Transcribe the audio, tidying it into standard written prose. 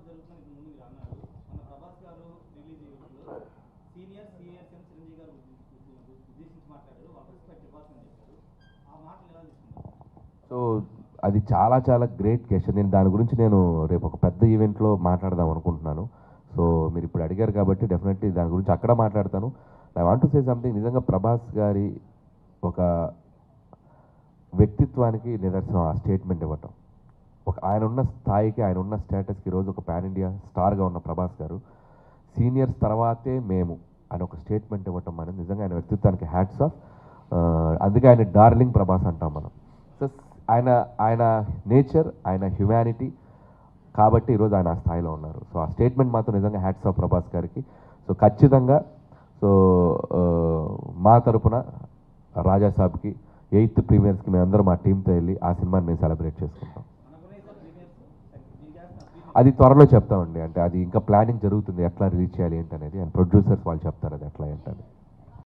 జరుగుతున్న ముందు మీరు అన్నారు మన ప్రభాస్ గారు రిలీజ్ అయ్యేటప్పుడు సీనియర్ చిరంజీవి గారు ఉద్దేశించి మాట్లాడారు, వాళ్ళ రెస్పెక్ట్ ఇవ్వాల్సింది చెప్పారు. ఆ మాటలు ఎలా తీసుకుంటారు? సో అది చాలా చాలా గ్రేట్ క్వశ్చన్. నేను దాని గురించి నేను రేపు ఒక పెద్ద ఈవెంట్లో మాట్లాడదాం అనుకుంటున్నాను. సో మీరు ఇప్పుడు అడిగారు కాబట్టి డెఫినెట్లీ దాని గురించి అక్కడ మాట్లాడతాను. I want to say something. నిజంగా ప్రభాస్ గారి ఒక వ్యక్తిత్వానికి నిదర్శనం ఆ స్టేట్మెంట్ ఇవ్వటం. ఆయన ఉన్న స్థాయికి, ఆయన ఉన్న స్టేటస్కి ఈరోజు ఒక పాన్ ఇండియా స్టార్గా ఉన్న ప్రభాస్ గారు సీనియర్స్ తర్వాతే మేము అని ఒక స్టేట్మెంట్ ఇవ్వటం అనేది నిజంగా ఆయన వ్యక్తిత్వానికి హ్యాట్స్ ఆఫ్. అందుకే ఆయన డార్లింగ్ ప్రభాస్ అంటాం మనం. సో ఆయన నేచర్, ఆయన హ్యుమానిటీ కాబట్టి ఈరోజు ఆయన ఆ స్థాయిలో ఉన్నారు. సో ఆ స్టేట్మెంట్ మాత్రం నిజంగా హ్యాట్స్ ఆఫ్ ప్రభాస్ గారికి. సో ఖచ్చితంగా సో మా తరపున రాజాసాబ్కి 8th ప్రీమియర్స్కి మేమందరం మా టీంతో వెళ్ళి ఆ సినిమాని మేము సెలబ్రేట్ చేసుకుంటాం. అది త్వరలో చెప్తామండి. అంటే అది ఇంకా ప్లానింగ్ జరుగుతుంది, ఎట్లా రిలీజ్ చేయాలి ఏంటనేది. అండ్ ప్రొడ్యూసర్స్ వాళ్ళు చెప్తారు అది ఎట్లా ఏంటని.